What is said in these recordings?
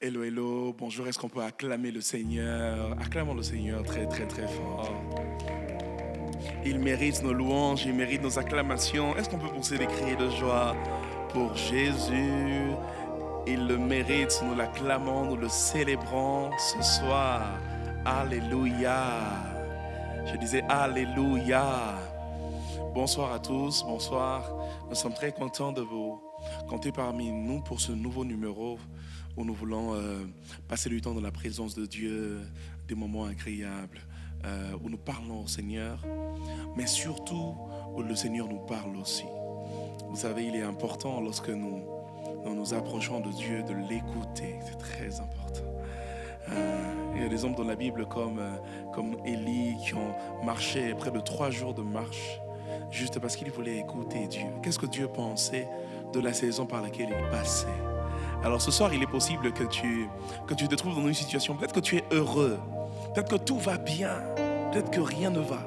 Hello, hello, bonjour, est-ce qu'on peut acclamer le Seigneur? Acclamons le Seigneur très, très, très fort. Il mérite nos louanges, il mérite nos acclamations. Est-ce qu'on peut pousser des cris de joie pour Jésus? Il le mérite, nous l'acclamons, nous le célébrons ce soir. Alléluia. Je disais Alléluia. Bonsoir à tous, bonsoir. Nous sommes très contents de vous compter parmi nous pour ce nouveau numéro où nous voulons passer du temps dans la présence de Dieu, des moments agréables, où nous parlons au Seigneur, mais surtout où le Seigneur nous parle aussi. Vous savez, il est important lorsque nous nous approchons de Dieu de l'écouter, c'est très important. Il y a des hommes dans la Bible comme Élie qui ont marché près de 3 jours de marche juste parce qu'il voulait écouter Dieu. Qu'est-ce que Dieu pensait de la saison par laquelle il passait? Alors ce soir, il est possible que tu te trouves dans une situation, peut-être que tu es heureux, peut-être que tout va bien, peut-être que rien ne va,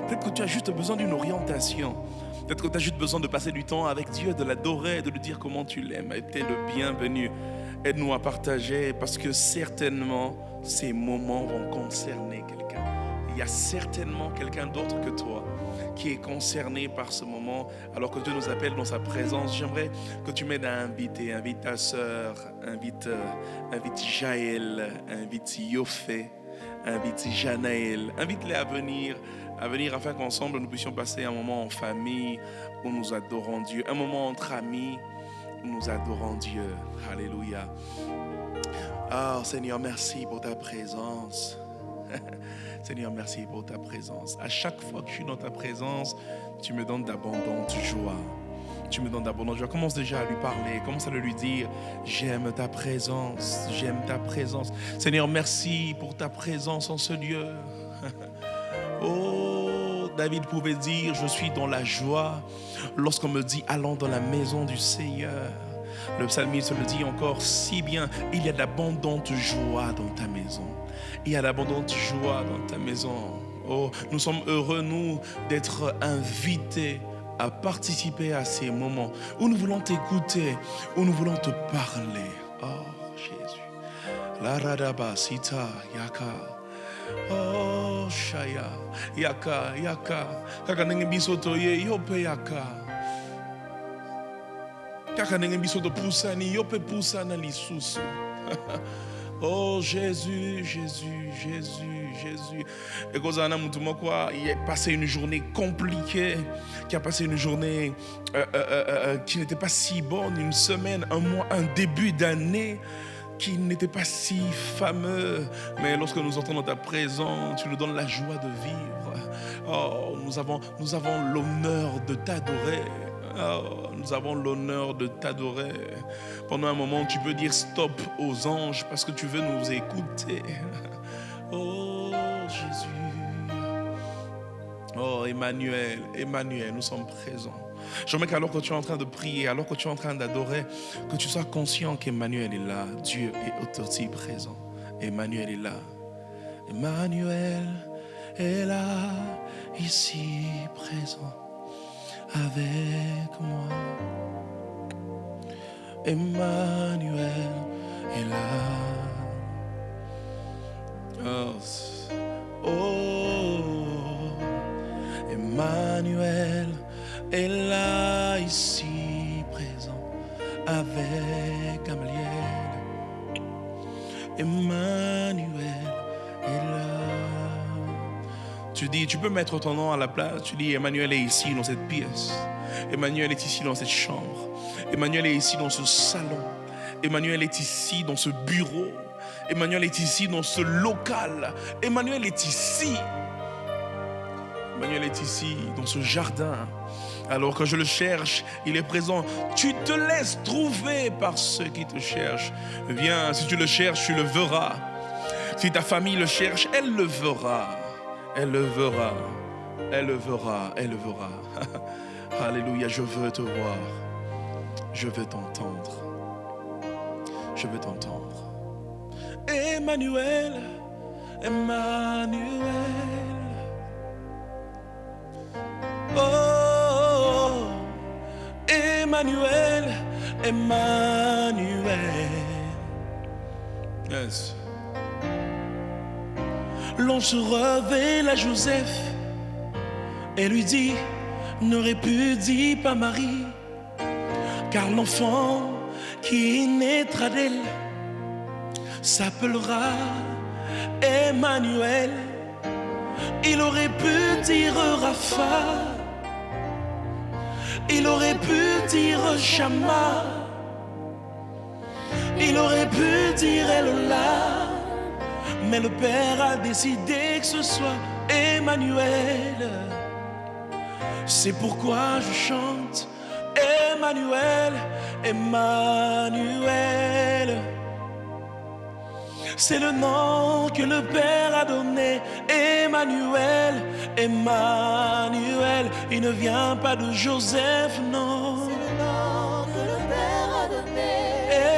peut-être que tu as juste besoin d'une orientation, peut-être que tu as juste besoin de passer du temps avec Dieu, de l'adorer, de lui dire comment tu l'aimes. Et tu es le bienvenu. Aide-nous à partager parce que certainement ces moments vont concerner quelqu'un. Il y a certainement quelqu'un d'autre que toi qui est concerné par ce moment, alors que Dieu nous appelle dans sa présence. J'aimerais que tu m'aides à inviter. Invite ta sœur, invite Jaël, invite Yofé, invite Janaël. Invite-les à venir afin qu'ensemble nous puissions passer un moment en famille où nous adorons Dieu, un moment entre amis où nous adorons Dieu. Alléluia. Oh Seigneur, merci pour ta présence. Seigneur, merci pour ta présence. À chaque fois que je suis dans ta présence, tu me donnes d'abondante joie. Tu me donnes d'abondante joie. Commence déjà à lui parler. Commence à lui dire, j'aime ta présence. J'aime ta présence. Seigneur, merci pour ta présence en ce lieu. Oh, David pouvait dire, je suis dans la joie lorsqu'on me dit, allons dans la maison du Seigneur. Le psalmiste le dit encore si bien, il y a d'abondante joie dans ta maison. Il y a d'abondante joie dans ta maison. Oh, nous sommes heureux, nous, d'être invités à participer à ces moments où nous voulons t'écouter, où nous voulons te parler. Oh, Jésus. La radaba sita yaka. Oh, shaya yaka yaka. Kaka nengi bisoto ye yope yaka. Kaka nengi bisoto pusani yope pusana lisusu. Oh Jésus, Jésus, Jésus, Jésus. Et quand on a il a passé une journée compliquée, qui a passé une journée qui n'était pas si bonne, une semaine, un mois, un début d'année qui n'était pas si fameux. Mais lorsque nous entrons dans ta présence, tu nous donnes la joie de vivre. Oh, nous avons l'honneur de t'adorer. Oh, nous avons l'honneur de t'adorer. Pendant un moment, tu peux dire stop aux anges parce que tu veux nous écouter. Oh, Jésus. Oh, Emmanuel, Emmanuel, nous sommes présents. J'aimerais qu'alors que tu es en train de prier, alors que tu es en train d'adorer, que tu sois conscient qu'Emmanuel est là. Dieu est aussi présent. Emmanuel est là. Emmanuel est là, ici présent. Avec moi, Emmanuel est là. Oh, Emmanuel est là, ici présent, avec Gamaliel. Emmanuel est là. Tu peux mettre ton nom à la place. Tu dis, Emmanuel est ici dans cette pièce. Emmanuel est ici dans cette chambre. Emmanuel est ici dans ce salon. Emmanuel est ici dans ce bureau. Emmanuel est ici dans ce local. Emmanuel est ici. Emmanuel est ici dans ce jardin. Alors que je le cherche, il est présent. Tu te laisses trouver par ceux qui te cherchent. Viens, si tu le cherches, tu le verras. Si ta famille le cherche, elle le verra. Elle le verra, elle le verra, elle le verra. Alléluia, je veux te voir. Je veux t'entendre. Je veux t'entendre. Emmanuel, Emmanuel. Oh, Emmanuel, Emmanuel. Yes. L'ange se révèle à Joseph et lui dit: ne répudie pas Marie, car l'enfant qui naîtra d'elle s'appellera Emmanuel. Il aurait pu dire Rapha, il aurait pu dire Shama, il aurait pu dire Elola, mais le Père a décidé que ce soit Emmanuel. C'est pourquoi je chante Emmanuel, Emmanuel. C'est le nom que le Père a donné, Emmanuel, Emmanuel. Il ne vient pas de Joseph, non. C'est le nom que le Père a donné.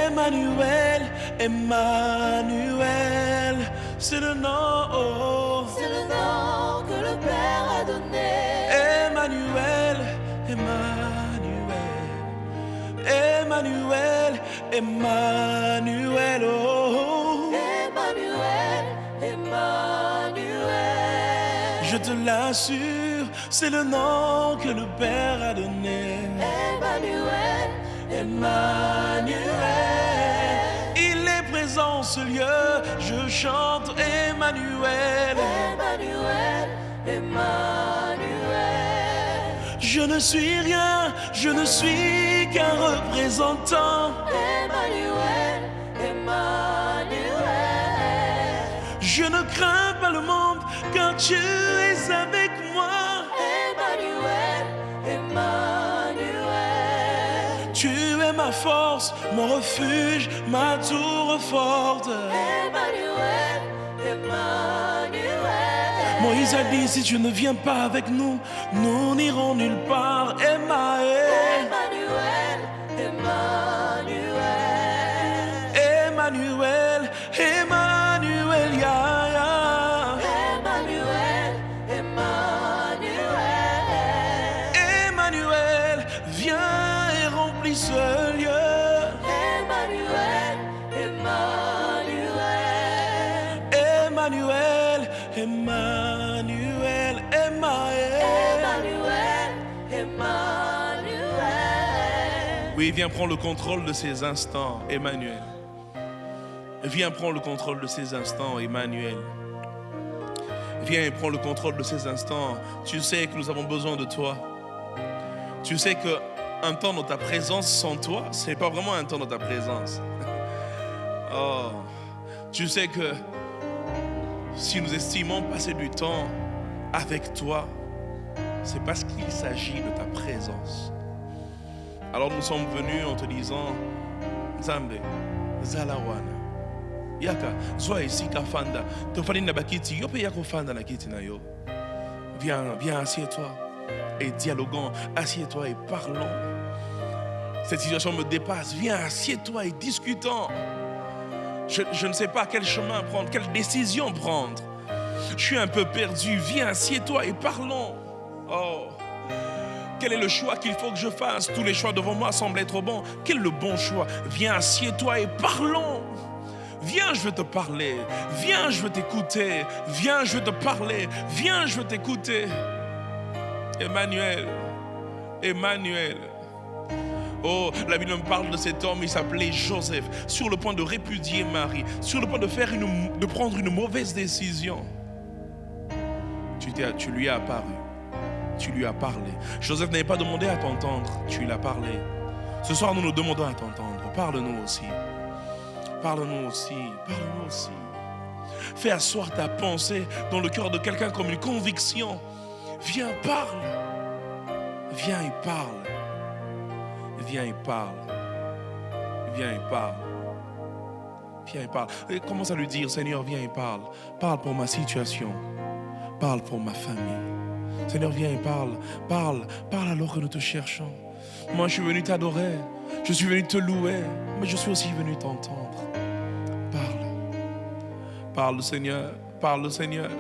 Emmanuel, Emmanuel. C'est le nom, oh. C'est le nom que le Père a donné. Emmanuel, Emmanuel. Emmanuel, Emmanuel, oh. Emmanuel, Emmanuel. Je te l'assure, c'est le nom que le Père a donné. Emmanuel, Emmanuel. Il est présent en ce lieu, je chante Emmanuel. Emmanuel, Emmanuel. Je ne suis rien, je ne suis qu'un représentant. Emmanuel, Emmanuel. Je ne crains pas le monde, car tu es avec moi. Emmanuel, Emmanuel. Tu es ma force, mon refuge, ma tour forte. Emmanuel, Emmanuel. Moïse a dit: si tu ne viens pas avec nous, nous n'irons nulle part. Emmanuel, Emmanuel, Emmanuel, Emmanuel, ya, ya. Emmanuel, Emmanuel. Emmanuel, viens et remplis ce lieu. Emmanuel, Emmanuel. Emmanuel, Emmanuel, Emmanuel. Emmanuel, Emmanuel. Oui, viens prendre le contrôle de ces instants, Emmanuel. Viens prendre le contrôle de ces instants, Emmanuel. Viens prendre le contrôle de ces instants. Tu sais que nous avons besoin de toi. Tu sais qu'un temps dans ta présence sans toi, ce n'est pas vraiment un temps dans ta présence. Oh, tu sais que si nous estimons passer du temps avec toi, c'est parce qu'il s'agit de ta présence. Alors nous sommes venus en te disant: Nzambe, Zalawana. Yaka, sois ici, Kafanda. Tofani Nabakiti, Yope Yako Fanda Nakiti Nayo. Viens, viens, assieds-toi et dialoguons. Assieds-toi et parlons. Cette situation me dépasse. Viens, assieds-toi et discutons. Je ne sais pas quel chemin prendre, quelle décision prendre. Je suis un peu perdu. Viens, assieds-toi et parlons. Oh, quel est le choix qu'il faut que je fasse? Tous les choix devant moi semblent être bons. Quel est le bon choix? Viens, assieds-toi et parlons. Viens, je veux te parler. Viens, je veux t'écouter. Viens, je veux te parler. Viens, je veux t'écouter. Emmanuel, Emmanuel. Oh, la Bible me parle de cet homme, il s'appelait Joseph, sur le point de répudier Marie, sur le point de prendre une mauvaise décision. Tu lui as apparu, tu lui as parlé. Joseph n'avait pas demandé à t'entendre, tu lui as parlé. Ce soir, nous nous demandons à t'entendre. Parle-nous aussi. Parle-nous aussi, parle-nous aussi. Fais asseoir ta pensée dans le cœur de quelqu'un comme une conviction. Viens, parle. Viens et parle. Viens et parle. Viens et parle. Viens et parle. Et commence à lui dire: Seigneur, viens et parle. Parle pour ma situation. Parle pour ma famille. Seigneur, viens et parle. Parle. Parle alors que nous te cherchons. Moi, je suis venu t'adorer. Je suis venu te louer. Mais je suis aussi venu t'entendre. Parle. Parle, Seigneur. Parle, Seigneur.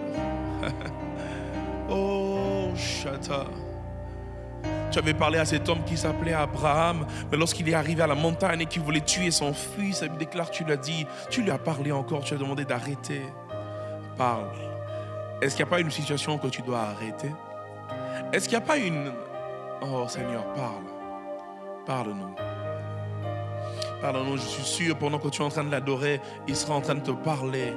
Oh, Chata. Tu avais parlé à cet homme qui s'appelait Abraham, mais lorsqu'il est arrivé à la montagne et qu'il voulait tuer son fils, il déclare, tu l'as dit, tu lui as parlé encore, tu as demandé d'arrêter. Parle. Est-ce qu'il n'y a pas une situation que tu dois arrêter? Est-ce qu'il n'y a pas une... Oh Seigneur, parle. Parle-nous. Parle-nous, je suis sûr, pendant que tu es en train de l'adorer, il sera en train de te parler.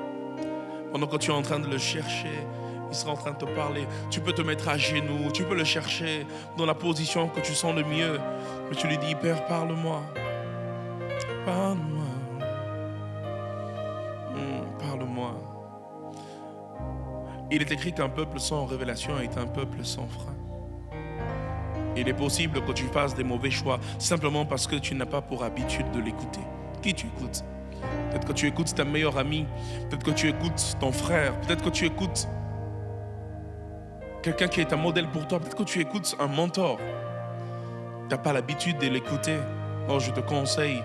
Pendant que tu es en train de le chercher, il sera en train de te parler. Tu peux te mettre à genoux, tu peux le chercher dans la position que tu sens le mieux. Mais tu lui dis, Père, parle-moi. Parle-moi. Parle-moi. Il est écrit qu'un peuple sans révélation est un peuple sans frein. Il est possible que tu fasses des mauvais choix simplement parce que tu n'as pas pour habitude de l'écouter. Qui tu écoutes? Peut-être que tu écoutes ta meilleure amie, peut-être que tu écoutes ton frère, peut-être que tu écoutes quelqu'un qui est un modèle pour toi, peut-être que tu écoutes un mentor. Tu n'as pas l'habitude de l'écouter. Alors je te conseille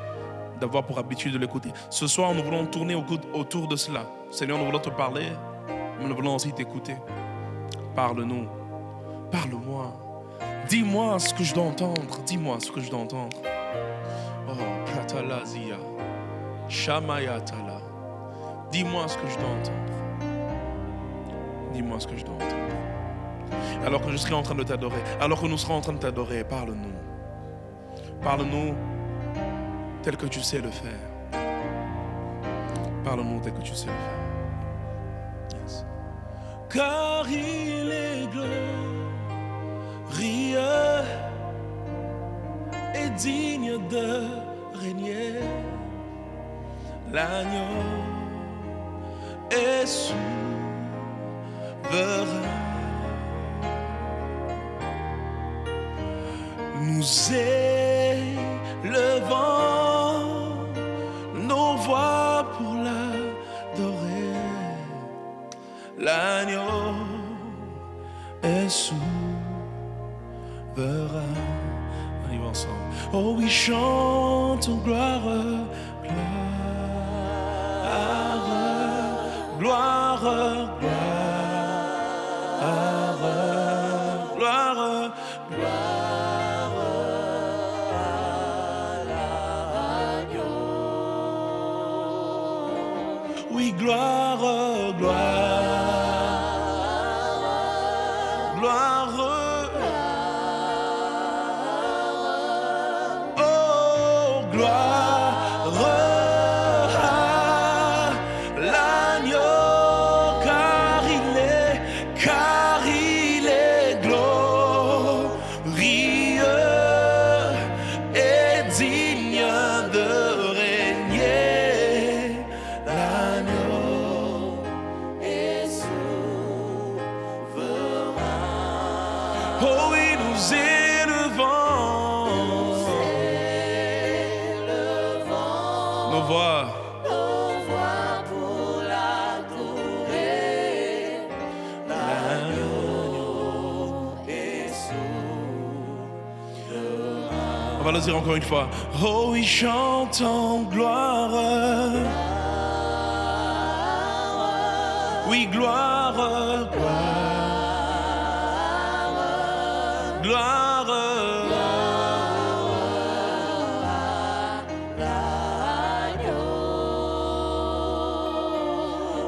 d'avoir pour habitude de l'écouter. Ce soir, nous voulons tourner autour de cela. Seigneur, nous voulons te parler, mais nous voulons aussi t'écouter. Parle-nous, parle-moi. Dis-moi ce que je dois entendre. Dis-moi ce que je dois entendre. Oh, Katalazia, Shamayatala. Dis-moi ce que je dois entendre. Dis-moi ce que je dois entendre. Alors que je serai en train de t'adorer, alors que nous serons en train de t'adorer, parle-nous. Parle-nous tel que tu sais le faire. Parle-nous tel que tu sais le faire. Yes. Car il est glorieux et digne de régner. L'agneau est souverain. Nous élevons nos voix pour l'adorer. L'agneau est souverain. On y va ensemble. Oh oui, chantons gloire, gloire, gloire, gloire, gloire, gloire. Oui, gloire, gloire, gloire. Oh, gloire, l'agneau, car il est glorieux et digne de régner. Oh oui, nous élevons nos voix pour l'adorer. L'agneau est souverain. On va le dire encore une fois. Oh oui, chantons gloire. Oui, gloire, gloire. Gloire,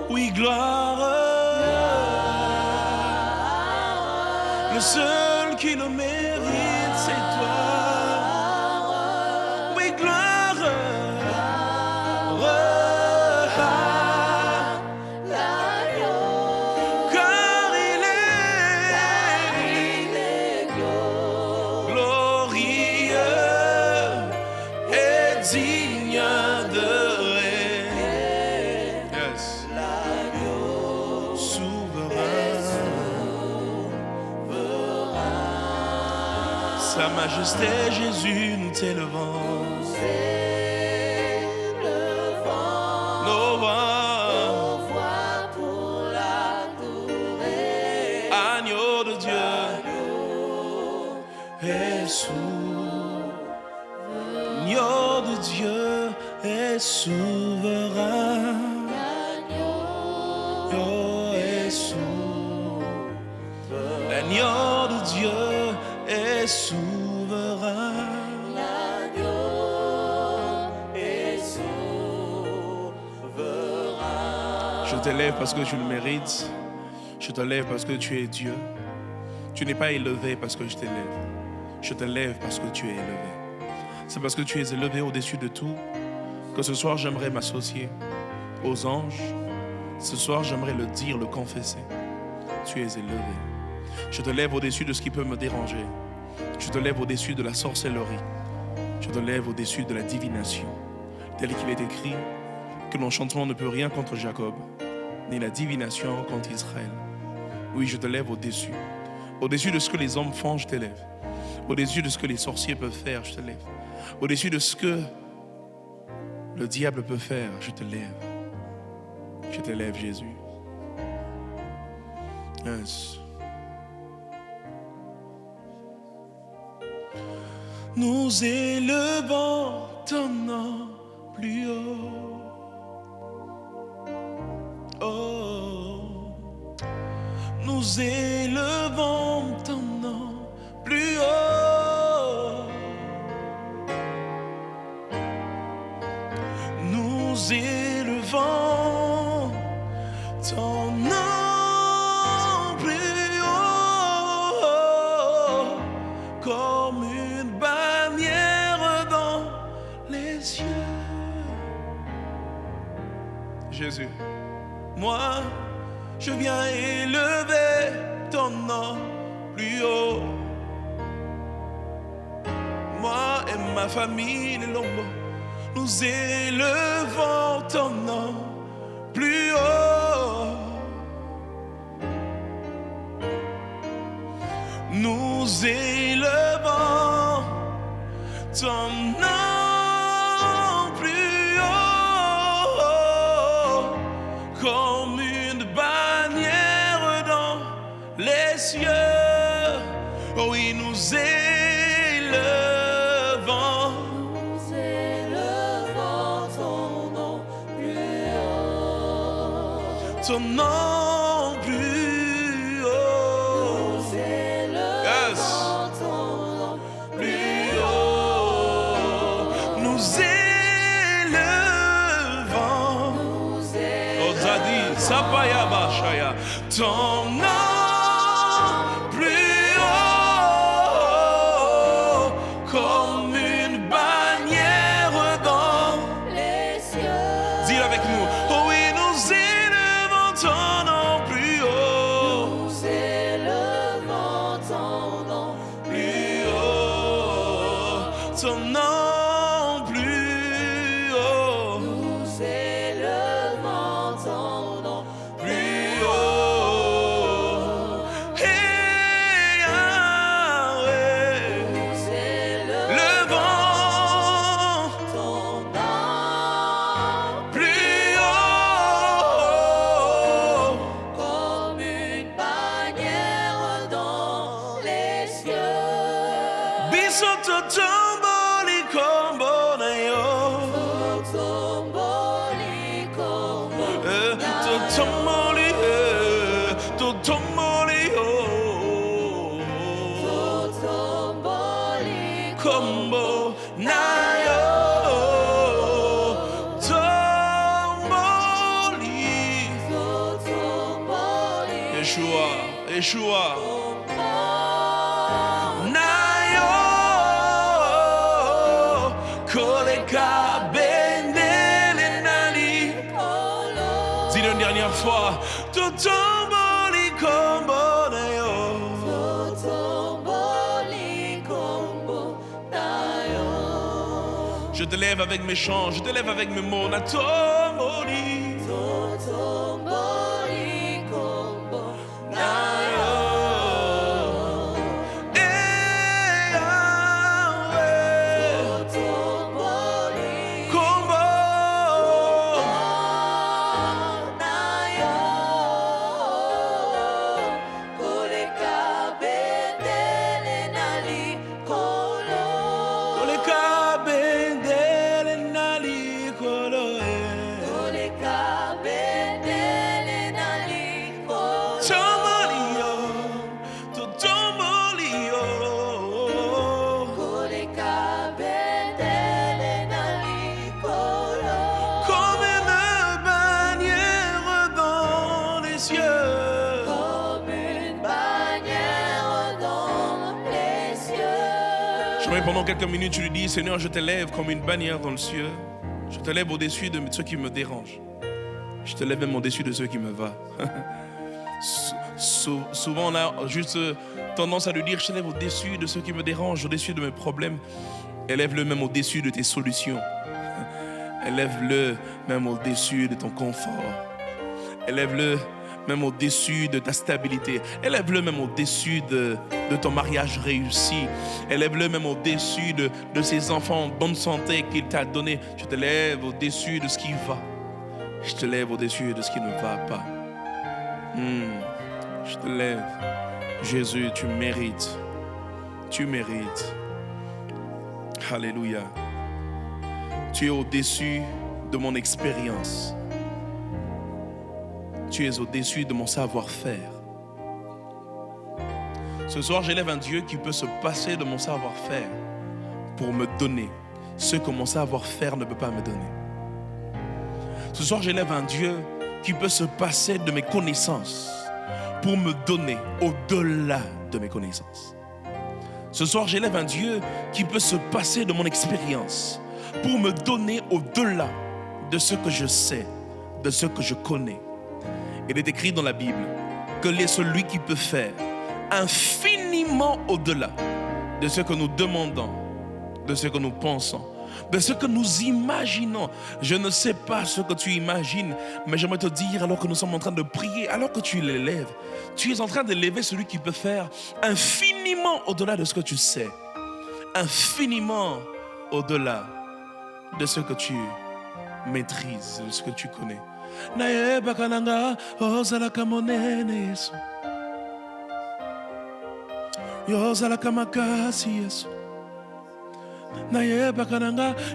oui, gloire, le seul qui le mérite, c'est toi. Oui, gloire, car il est glorieux et digne de régner. Yes. Souverain. Sa majesté Jésus, nous t'élevons. Nos voix pour l'adorer. Agneau de Dieu est souverain. L'agneau de Dieu est souverain. L'agneau de Dieu est est souverain. Je t'élève parce que tu le mérites. Je t'élève parce que tu es Dieu. Tu n'es pas élevé parce que je t'élève. Je t'élève parce que tu es élevé. C'est parce que tu es élevé au-dessus de tout que ce soir j'aimerais m'associer aux anges. Ce soir j'aimerais le dire, le confesser. Tu es élevé. Je te lève au-dessus de ce qui peut me déranger. Je te lève au-dessus de la sorcellerie. Je te lève au-dessus de la divination. Tel qu'il est écrit que l'enchantement ne peut rien contre Jacob, ni la divination contre Israël. Oui, je te lève au-dessus. Au-dessus de ce que les hommes font, je t'élève. Au-dessus de ce que les sorciers peuvent faire, je te lève. Au-dessus de ce que le diable peut faire, je te lève. Je t'élève, Jésus. Yes. Nous élevons ton nom plus haut. Oh, nous élevons ton nom plus haut. Nous élevons ton nom plus haut, comme une bannière dans les cieux. Jésus, moi, je viens élever ton nom plus haut. Moi et ma famille, les Lombo, nous élevons ton nom plus haut. Nous élevons ton nom plus haut, comme une bannière dans les cieux. Oh oui, nous élevons ton nom plus haut. Nous élevons ton nom plus haut. Nous élevons. Oh Zadi, Sapaya Bashaya, ton nom plus haut, comme une bannière dans les cieux. Dis avec nous. Oh oui, nous élevons ton nom plus haut. Nous élevons ton nom plus haut. Ton nom plus haut. Nous élevons ton nom plus haut. Hey, Yahweh. Nous élevons ton nom plus haut, comme une bannière dans les cieux. Bisoto tomboli kombonayo. Totomboli kombo nayo. Tomboli. Yeshua. Nayo. Koleka bendele nali. Dis-le une dernière fois. Totomboli kombo nayo. Je te lève avec mes chants, je te lève avec mes mots. Natomboli. J'aimerais pendant quelques minutes, tu lui dis, Seigneur, je t'élève comme une bannière dans le ciel. Je t'élève au-dessus de ceux qui me dérangent. Je t'élève même au-dessus de ceux qui me va. Souvent, on a juste tendance à lui dire, je t'élève au-dessus de ceux qui me dérangent, au-dessus de mes problèmes. Élève-le même au-dessus de tes solutions. Élève-le même au-dessus de ton confort. Élève-le même au-dessus de ta stabilité. Élève-le même au-dessus de ton mariage réussi. Élève-le même au-dessus de ces enfants en bonne santé qu'il t'a donné. Je te lève au-dessus de ce qui va. Je te lève au-dessus de ce qui ne va pas. Je te lève. Jésus, tu mérites. Tu mérites. Alléluia. Tu es au-dessus de mon expérience. Tu es au-dessus de mon savoir-faire. Ce soir, j'élève un Dieu qui peut se passer de mon savoir-faire pour me donner ce que mon savoir-faire ne peut pas me donner. Ce soir, j'élève un Dieu qui peut se passer de mes connaissances pour me donner au-delà de mes connaissances. Ce soir, j'élève un Dieu qui peut se passer de mon expérience pour me donner au-delà de ce que je sais, de ce que je connais. Il est écrit dans la Bible que celui qui peut faire infiniment au-delà de ce que nous demandons, de ce que nous pensons, de ce que nous imaginons. Je ne sais pas ce que tu imagines, mais j'aimerais te dire, alors que nous sommes en train de prier, alors que tu l'élèves, tu es en train d'élever celui qui peut faire infiniment au-delà de ce que tu sais, infiniment au-delà de ce que tu maîtrises, de ce que tu connais. Nayebaka nanga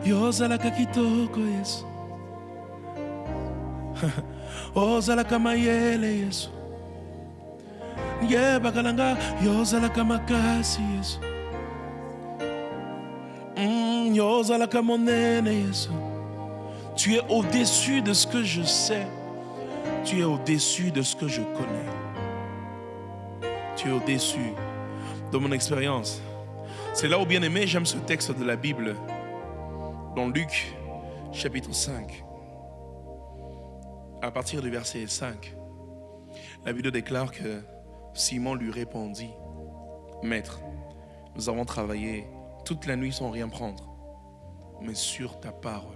yozalaka kitoko Yesu. Ozalaka mayele Yesu. Nayebaka nanga yozalaka makasi Yesu. Yozalaka monene Yesu. Tu es au-dessus de ce que je sais. Tu es au-dessus de ce que je connais. Tu es au-dessus de mon expérience. C'est là où, bien aimé, j'aime ce texte de la Bible, dans Luc, chapitre 5. À partir du verset 5, la Bible déclare que Simon lui répondit, « Maître, nous avons travaillé toute la nuit sans rien prendre, mais sur ta parole,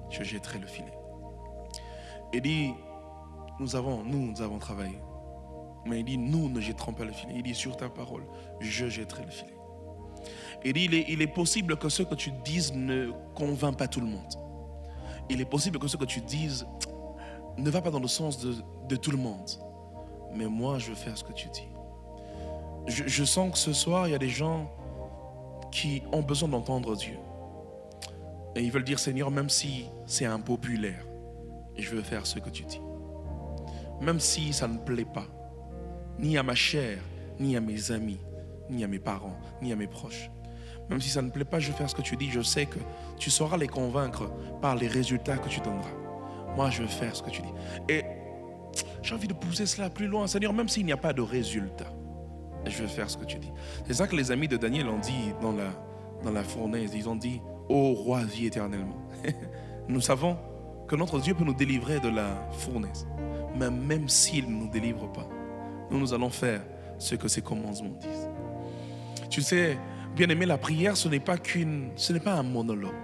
je jetterai le filet. » Il dit, nous avons travaillé. Mais il dit, nous ne jetterons pas le filet. Il dit, sur ta parole, je jetterai le filet. Il dit, il est possible que ce que tu dises ne convainc pas tout le monde. Il est possible que ce que tu dises ne va pas dans le sens de tout le monde. Mais moi, je veux faire ce que tu dis. Je sens que ce soir, il y a des gens qui ont besoin d'entendre Dieu. Et ils veulent dire, Seigneur, même si c'est impopulaire, je veux faire ce que tu dis. Même si ça ne plaît pas, ni à ma chair, ni à mes amis, ni à mes parents, ni à mes proches. Même si ça ne plaît pas, je vais faire ce que tu dis. Je sais que tu sauras les convaincre par les résultats que tu donneras. Moi, je vais faire ce que tu dis. Et j'ai envie de pousser cela plus loin. Seigneur, même s'il n'y a pas de résultat, je vais faire ce que tu dis. C'est ça que les amis de Daniel ont dit dans la fournaise. Ils ont dit, ô roi, vis éternellement. Nous savons que notre Dieu peut nous délivrer de la fournaise. Mais même s'il ne nous délivre pas, nous allons faire ce que ses commandements disent. Tu sais, bien aimé, la prière, ce n'est pas un monologue.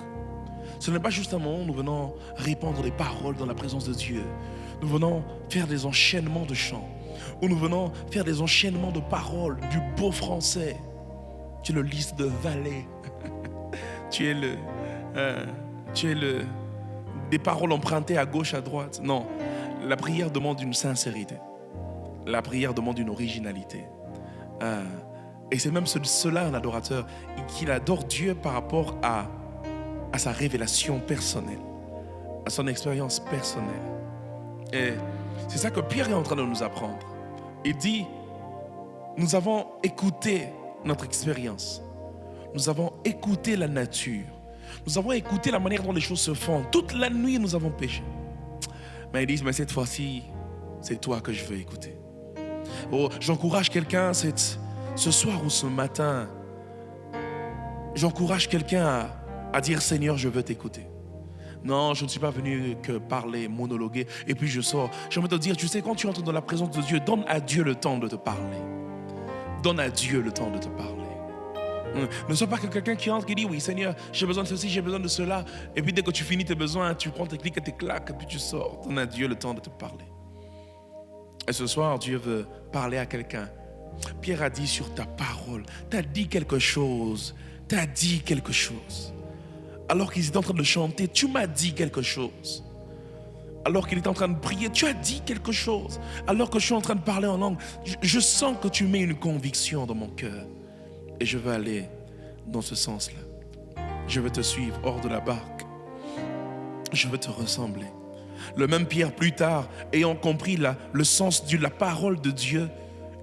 Ce n'est pas juste un moment où nous venons répandre des paroles dans la présence de Dieu. Nous venons faire des enchaînements de chants, où nous venons faire des enchaînements de paroles, du beau français. Tu es le lys de Valais. tu es des paroles empruntées à gauche, à droite. Non, la prière demande une sincérité. La prière demande une originalité. Et c'est même cela un adorateur, qu'il adore Dieu par rapport à sa révélation personnelle, à son expérience personnelle. Et c'est ça que Pierre est en train de nous apprendre. Il dit, nous avons écouté notre expérience. Nous avons écouté la nature. Nous avons écouté la manière dont les choses se font. Toute la nuit, nous avons péché. Mais ils disent, mais cette fois-ci, c'est toi que je veux écouter. Oh, j'encourage quelqu'un ce soir ou ce matin j'encourage quelqu'un à dire Seigneur, je veux t'écouter. Non, je ne suis pas venu que parler, monologuer, et puis je sors. J'aimerais te dire, tu sais, quand tu entres dans la présence de Dieu, donne à Dieu le temps de te parler. Donne à Dieu le temps de te parler. Ne sois pas quelqu'un qui entre, qui dit, oui Seigneur, j'ai besoin de ceci, j'ai besoin de cela. Et puis dès que tu finis tes besoins, tu prends tes clics et tes claques, et puis tu sors. Donne à Dieu le temps de te parler. Et ce soir, Dieu veut parler à quelqu'un. Pierre a dit sur ta parole, t'as dit quelque chose. T'as dit quelque chose. Alors qu'ils étaient en train de chanter, tu m'as dit quelque chose. Alors qu'il était en train de prier, tu as dit quelque chose. Alors que je suis en train de parler en langue, je sens que tu mets une conviction dans mon cœur. Et je veux aller dans ce sens-là. Je veux te suivre hors de la barque. Je veux te ressembler. Le même Pierre, plus tard, ayant compris le sens de la parole de Dieu,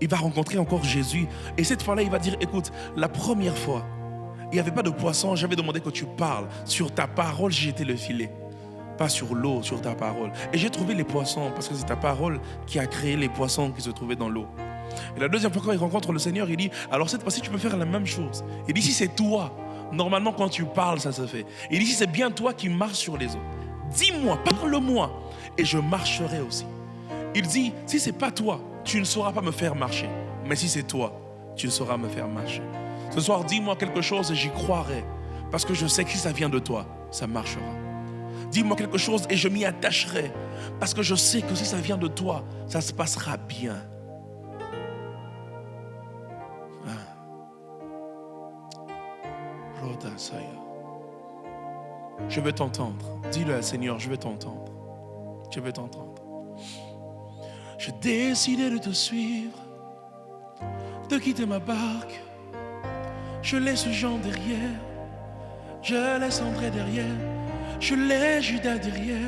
il va rencontrer encore Jésus. Et cette fois-là, il va dire, écoute, la première fois, il n'y avait pas de poisson, j'avais demandé que tu parles. Sur ta parole, j'ai jeté le filet. Pas sur l'eau, sur ta parole. Et j'ai trouvé les poissons, parce que c'est ta parole qui a créé les poissons qui se trouvaient dans l'eau. Et la deuxième fois, quand il rencontre le Seigneur, il dit, alors cette fois-ci, tu peux faire la même chose. Il dit, si c'est toi, normalement, quand tu parles, ça se fait. Il dit, si c'est bien toi qui marches sur les eaux, dis-moi, parle-moi, et je marcherai aussi. Il dit, si c'est pas toi, tu ne sauras pas me faire marcher. Mais si c'est toi, tu sauras me faire marcher. Ce soir, dis-moi quelque chose et j'y croirai. Parce que je sais que si ça vient de toi, ça marchera. Dis-moi quelque chose et je m'y attacherai. Parce que je sais que si ça vient de toi, ça se passera bien. Je veux t'entendre. Dis-le à Seigneur, je veux t'entendre. Je veux t'entendre. J'ai décidé de te suivre, de quitter ma barque. Je laisse Jean derrière, je laisse André derrière, je laisse Judas derrière.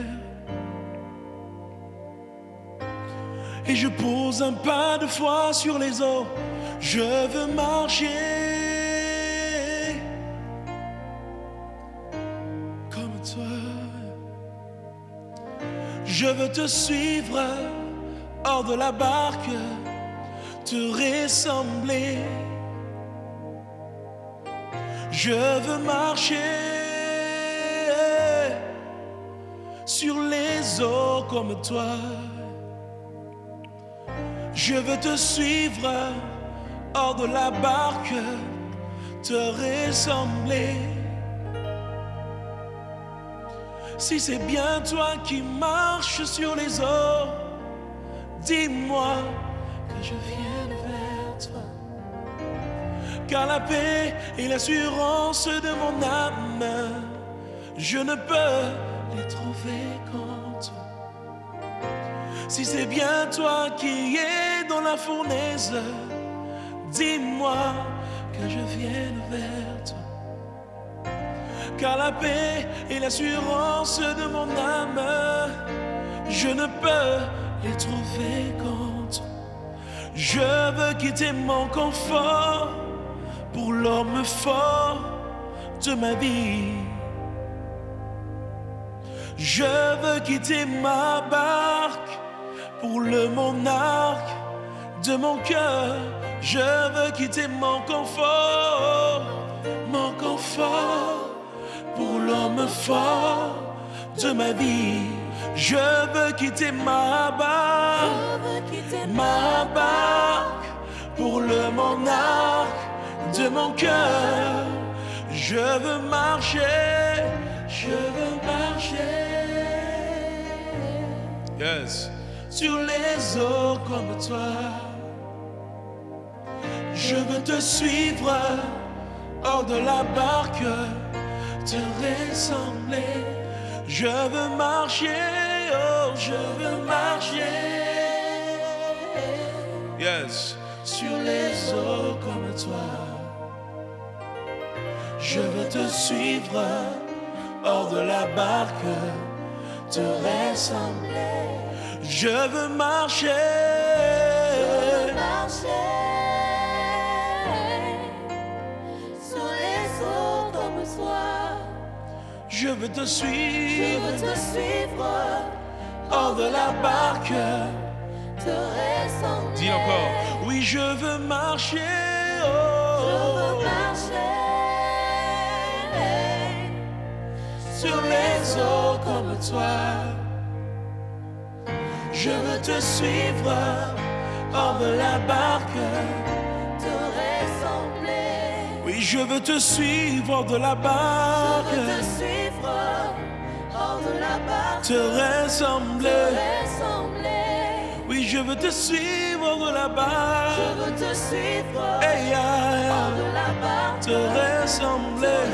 Et je pose un pas de foi sur les eaux, je veux marcher comme toi. Je veux te suivre hors de la barque, te ressembler. Je veux marcher sur les eaux comme toi. Je veux te suivre hors de la barque, te ressembler. Si c'est bien toi qui marches sur les eaux, dis-moi que je vienne vers toi. Car la paix et l'assurance de mon âme, je ne peux les trouver qu'en toi. Si c'est bien toi qui es dans la fournaise, dis-moi que je vienne vers toi. Car la paix et l'assurance de mon âme, je ne peux les trouver qu'en toi. Je veux quitter mon confort pour l'homme fort de ma vie. Je veux quitter ma barque pour le monarque de mon cœur. Je veux quitter mon confort pour l'homme fort de ma vie. Je veux quitter ma barque pour le monarque de mon cœur. Je veux marcher. Yes. Sur les eaux comme toi. Je veux te suivre hors de la barque, te ressembler. Je veux marcher, oh, je veux marcher. Yes. Sur les eaux comme toi. Je veux te suivre hors de la barque, te ressembler. Je veux marcher. Sur les eaux comme toi. Je veux te suivre. Hors de la barque, te ressembler. Dis encore. Oui, je veux marcher. Oh. Je veux marcher sur les eaux comme toi. Je veux te suivre hors de la barque, te ressembler. Oui, je veux te suivre hors de la barque, Je veux te suivre hors de la barque, te ressembler. Oui, je veux te suivre hors de la barque, Je veux te suivre hey, hors de la barque, te ressembler.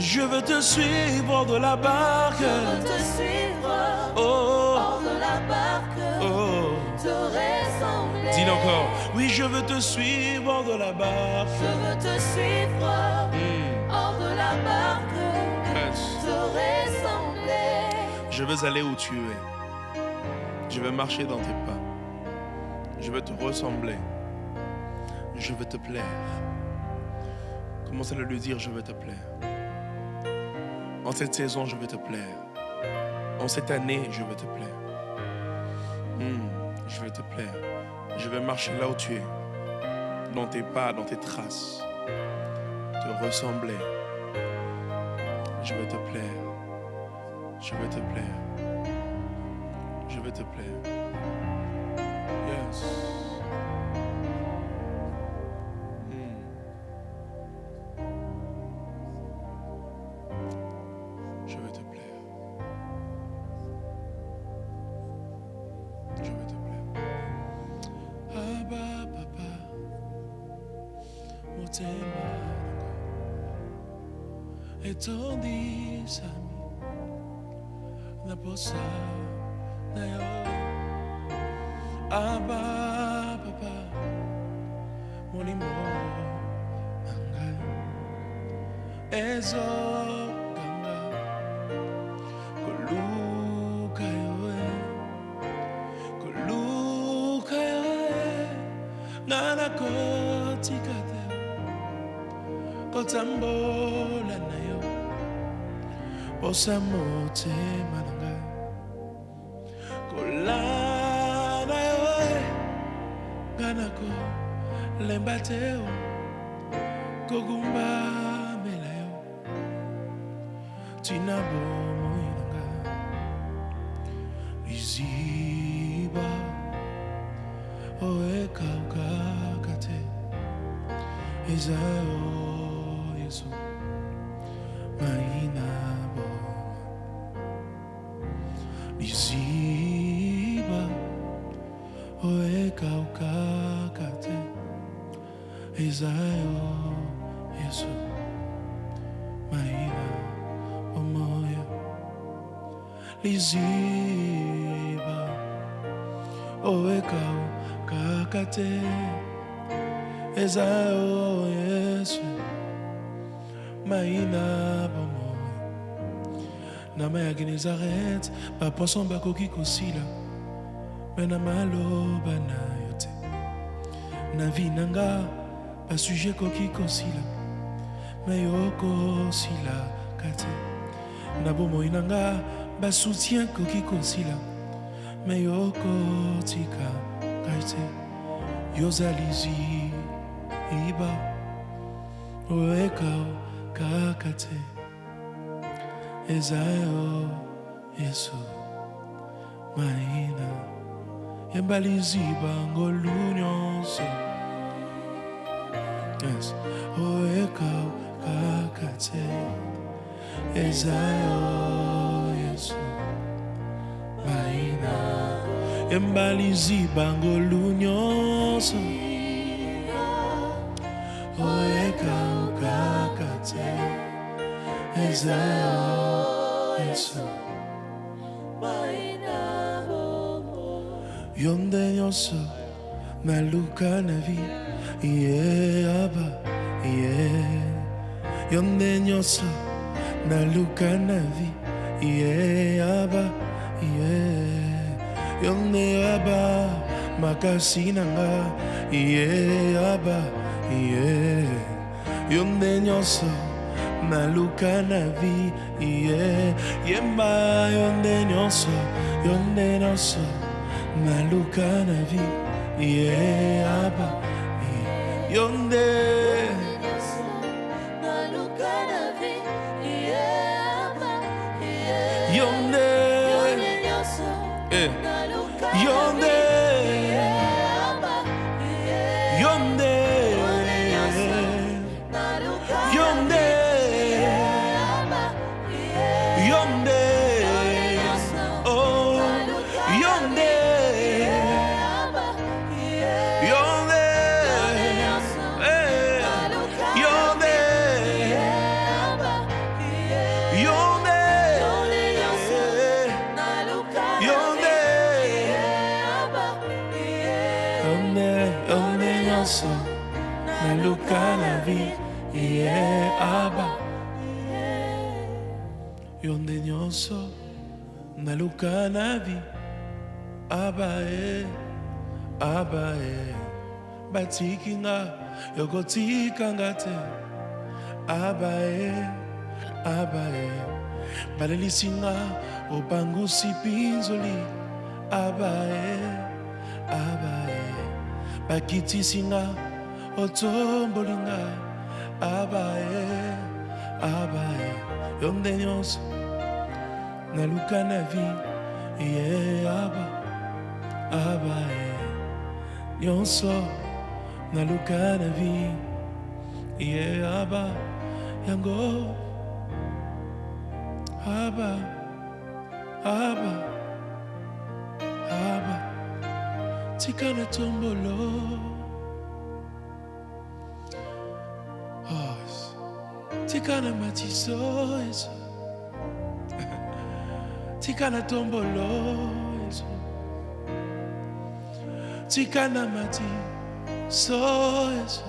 Je veux te suivre hors de la barque, Je veux te suivre oh, hors de la barque, oh. te ressembler. Dis-le encore. Oui, je veux te suivre hors de la barque. Je veux te suivre hors de la barque, Yes. te ressembler. Je veux aller où tu es. Je veux marcher dans tes pas. Je veux te ressembler. Je veux te plaire. Commence à le dire, je veux te plaire. En cette saison, je veux te plaire. En cette année, je veux te plaire. Je veux te plaire. Je veux marcher là où tu es. Dans tes pas, dans tes traces. Te ressembler. Je veux te plaire. Je veux te plaire. Je veux te plaire. Yes. Je veux te plaire. Je veux te plaire. Abba, papa, motema etondi sami na posa na yo. Abba, papa, molimo anga ezo ganga koluka yoe nana kotikate kotambola na yo posa motema nanga kolana yoe ganako lembateo kogumba melayo tinabo moinanga iziba oeka ukakate ezao yesu mainabo iziba oeka ukakate ezao yesu maina omoya liziba oeka ukakate ezao yesu maina omoya nama ya Genezaret baposo bakoki kosila me na maloba na yo te na vi nanga basujet koki kosila me yo kosilaka te na bomoi nanga basoutien koki kosila me yo kotikaka te yozali ziba oekao kaka te ezayo yesu maina yembali ziba ngolu nyonso. Yes. Oekao kakate ezayo yesu maina yembali ziba ngolu nyonso. Oekao kakate ezayo yesu yonde nyonso naluka na vi aba yonde nyonso naluka na vi aba yonde aba makasi nanga aba yonde nyonso naluka na vi yemba yonde nyonso naluka na vi aba yonde naluka na vi Yonde. Yonde. Yonde. Yonde. Yonde. Oh. Yonde. Yonde. Yonde. Yonde. Yonde nyonso naluka na vie aba. Yonde nyonso naluka na vie aba batikinga yokotikanga te aba balelisinga opangusi pinzoli aba bakitisinga otombolinga aba yonde nyonso naluka na vie aba nyonso naluka na vie aba yango aba tikana tombolo. Tikana matiso eso. Tikana tombolo eso. Tikana matiso eso.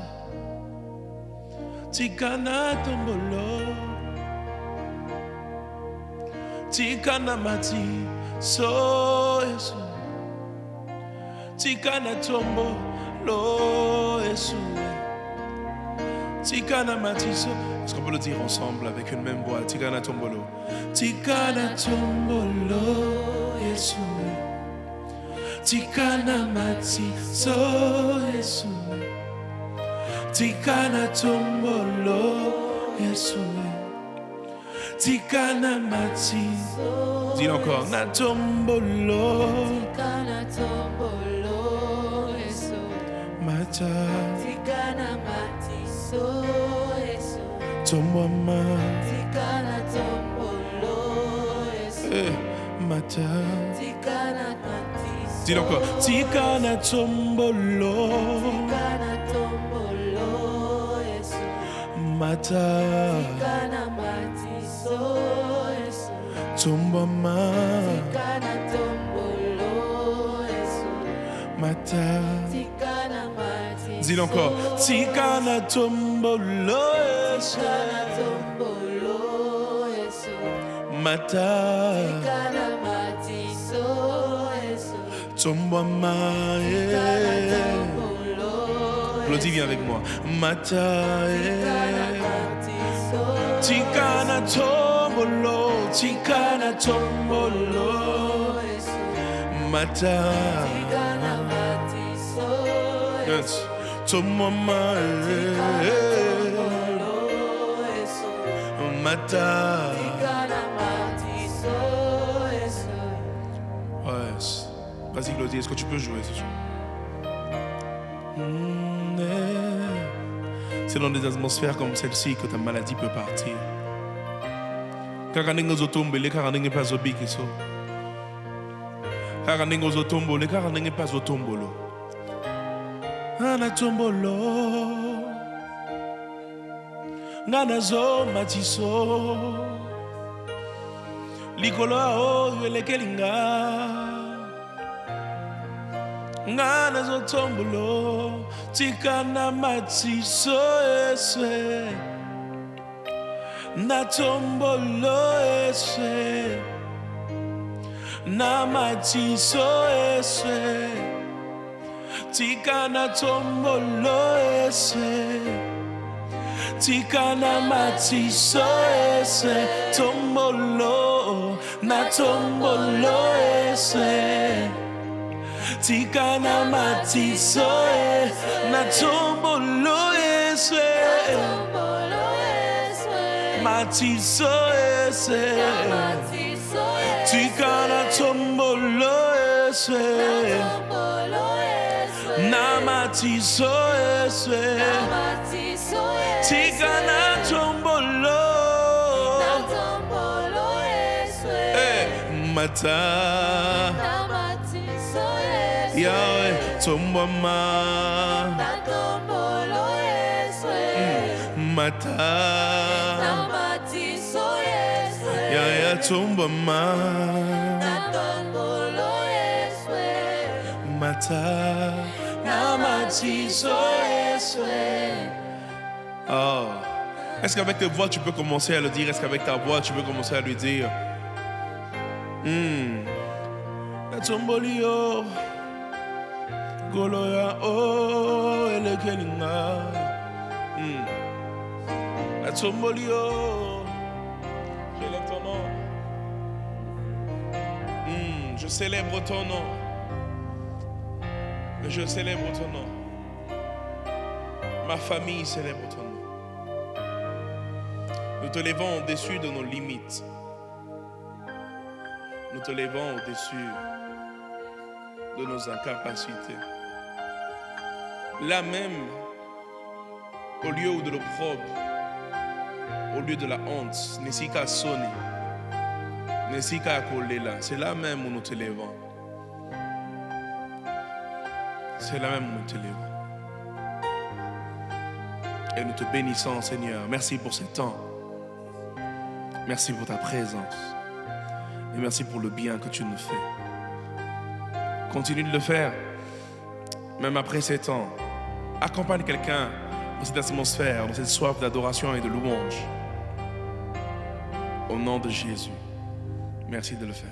Tikana tombolo. Tikana matiso eso. Tikana tombolo eso. Tikana matiso. Est-ce qu'on peut le dire ensemble avec une même voix? Tikana tombolo. Tikana tombolo Yesu. Tikana matiso Yesu. Tikana tombolo Yesu. Tikana matiso. Dis encore. Na tombolo. Tikana tombolo Yesu. Mata. Tikana matiso Yesu. Tomboma. Tikana tombolo Yesu. Mata. Tikana matiso. Dis encore. Tikana tombolo. Tikana tombolo Yesu. Mata. Tikana matiso Yesu. Tomboma. Tikana tombolo Yesu. Mata. Tikana matiso. Dis encore. Tikana tombolo. Tikana tombolo Yesu. Mata. Tikana matiso Yesu. Tomboma. Tikana tombolo Applaudis bien avec moi. Mata. Tikana matiso. Tikana tombolo. Tikana tombolo. Yesu. Mata. Tikana matiso Yes. Tomboma. tombolo Yesu. Mata. Tikana matiso Yesu. Ouais. Vas-y Claudie, est-ce que tu peux jouer ce soir? C'est dans des atmosphères comme celle-ci que ta maladie peut partir. Kaka ndenge ozotombele, kaka ndenge mpe azobikiso. Kaka ndenge ozotombole, kaka ndenge mpe azotombolo. Ana tombolo. Nga nazomatiso. Likolo oyo elekeli nga. Nga nazotombolo. Tikana matiso eswe. Na tombolo eswe. Na matiso eswe. Tikana tombolo eswe. Tikana matiso eswe. Tombolo. Na tombolo eswe. Tikana matiso na tombolo eswe. Matiso eswe. Tikana tombolo eswe Namatiso eswe Tikana tombolo Mata Yahweh tombama Mata Yahweh tombama Mata Oh. Est-ce qu'avec tes voix tu peux commencer à le dire? Est-ce qu'avec ta voix tu peux commencer à lui dire La tombolio Goloya oh elekelinga La tombolio J'élève ton nom Je célèbre ton nom Je célèbre ton nom Ma famille célèbre ton nom Nous te levons au-dessus de nos limites. Nous te levons au-dessus de nos incapacités. Là même, au lieu de l'opprobre, au lieu de la honte, Nesika sonne, Nesika collé là. C'est là même où nous te levons. C'est là même où nous te levons. Et nous te bénissons, Seigneur. Merci pour ce temps. Merci pour ta présence. Et merci pour le bien que tu nous fais. Continue de le faire. Même après ces temps. Accompagne quelqu'un dans cette atmosphère, dans cette soif d'adoration et de louange. Au nom de Jésus. Merci de le faire.